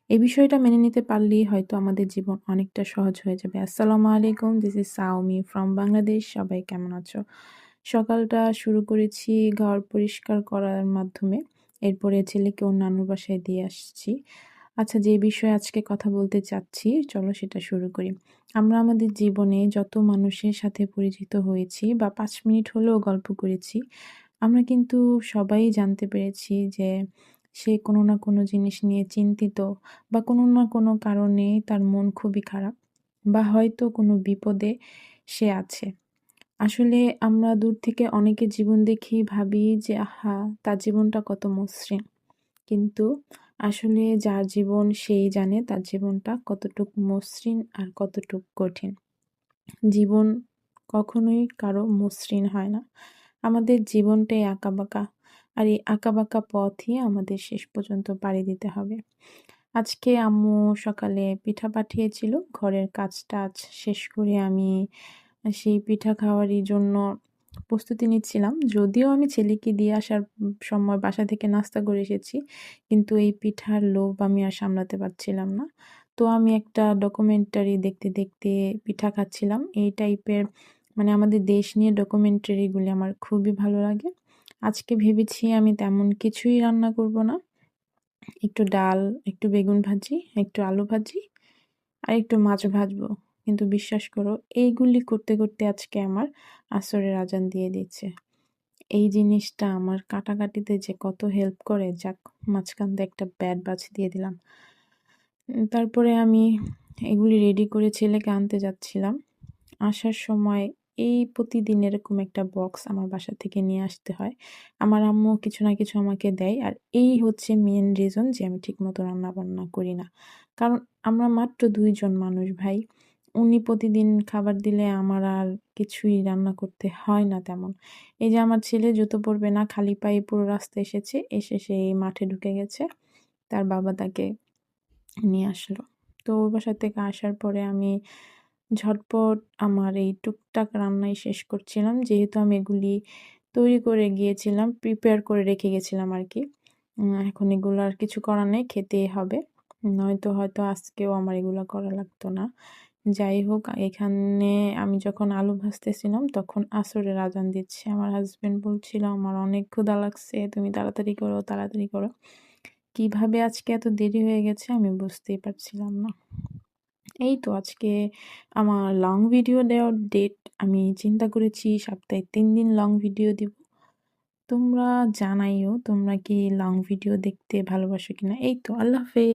এই বিষয়টা মেনে নিতে পারলেই হয়তো আমাদের জীবন অনেকটা সহজ হয়ে যাবে। আসসালামু আলাইকুম, দিস ইজ সাওমি ফ্রম বাংলাদেশ। সবাই কেমন আছো? সকালটা শুরু করেছি ঘর পরিষ্কার করার মাধ্যমে। এরপরে ছেলেকে ওর নানুর বাসায় দিয়ে আসছি। আচ্ছা, যে বিষয়ে আজকে কথা বলতে চাচ্ছি, চলো সেটা শুরু করি। আমরা আমাদের জীবনে যত মানুষের সাথে পরিচিত হয়েছি বা ৫ মিনিট হলেও গল্প করেছি, আমরা কিন্তু সবাই জানতে পেরেছি যে সে কোনো না কোনো জিনিস নিয়ে চিন্তিত বা কোনো না কোনো কারণে তার মন খুবই খারাপ বা হয়তো কোনো বিপদে সে আছে। আসলে আমরা দূর থেকে অনেকের জীবন দেখেই ভাবি যে আহা! তার জীবনটা কত মসৃণ। কিন্তু আসলে যার জীবন সেই জানে তার জীবনটা কতটুক মসৃণ আর কতটুক কঠিন। জীবন কখনোই কারো মসৃণ হয় না। আমাদের জীবনটাই আঁকাবাঁকা। আর এই আঁকাবাঁকা পথই আমাদের শেষ পর্যন্ত পাড়ি দিতে হবে। আজকে আম্মু সকালে পিঠা পাঠিয়েছিল। ঘরের কাজ-টাজ শেষ করে আমি সেই পিঠা খাওয়ারই জন্য প্রস্তুতি নিচ্ছিলাম। যদিও আমি ছেলেকে দিয়ে আসার সময় বাসা থেকে নাস্তা করে এসেছি। কিন্তু এই পিঠার লোভ আমি আর সামলাতে পারছিলাম না। তো আমি একটা ডকুমেন্টারি দেখতে, দেখতে পিঠা খাচ্ছিলাম। এই টাইপের মানে আমাদের দেশ নিয়ে ডকুমেন্টারিগুলি আমার খুবই ভালো লাগে। আজকে ভেবেছি আমি তেমন কিছুই রান্না করব না। একটু ডাল, একটু বেগুন ভাজি, একটু আলু ভাজি আর একটু মাছ ভাজবো। কিন্তু বিশ্বাস করো এইগুলি করতে, করতে আজকে আমার আসরের আজান দিয়ে দিচ্ছে। এই জিনিসটা আমার কাটাকাটিতে যে কত হেল্প করে, যাক মাঝখান দিয়ে একটা ব্যাড বাজ দিয়ে দিলাম। তারপরে আমি এগুলি রেডি করে ছেলেকে আনতে যাচ্ছিলাম। আসার সময় এই প্রতিদিন এরকম একটা বক্স আমার বাসা থেকে নিয়ে আসতে হয়। আমার আম্মু কিছু না কিছু আমাকে দেয়। আর এই হচ্ছে মেইন রিজন যে আমি ঠিকমতো রান্না-বান্না করি না। কারণ আমরা মাত্র ২ জন মানুষ ভাই। উনি প্রতিদিন খাবার দিলে আমার আর কিছুই রান্না করতে হয় না তেমন। এই যে আমার ছেলে জুতো পরবে না, খালি পায়ে পুরো রাস্তা এসেছে। এসে সে এই মাঠে ঢুকে গেছে। তার বাবা তাকে নিয়ে আসলো। তো ওই বাসা থেকে আসার পরে আমি ঝটপট আমার এই টুকটাক রান্নাই শেষ করছিলাম। যেহেতু আমি এগুলি তৈরি করে গিয়েছিলাম, প্রিপেয়ার করে রেখে গেছিলাম আরকি। এখন এগুলো আর কিছু করার নেই, খেতেই হবে। নয়তো হয়তো আজকেও আমার এগুলা করা লাগতো না। যাই হোক, এখানে আমি যখন আলু ভাজতেছিলাম তখন আসরের আজান দিচ্ছে। আমার হাসব্যান্ড বলছিল, "আমার অনেক ক্ষুধা লাগছে। তুমি তাড়াতাড়ি করো, তাড়াতাড়ি করো।" কিভাবে আজকে এত দেরি হয়ে গেছে আমি বুঝতেই পারছিলাম না। এই তো আজকে আমার লং ভিডিও দেওয়ার ডেট আমি চিন্তা করেছি সপ্তাহে ৩ দিন লং ভিডিও দিব। তোমরা জানাইও তোমরা কি লং ভিডিও দেখতে ভালোবাসো কিনা? এই তো আল্লাহ হাফেজ।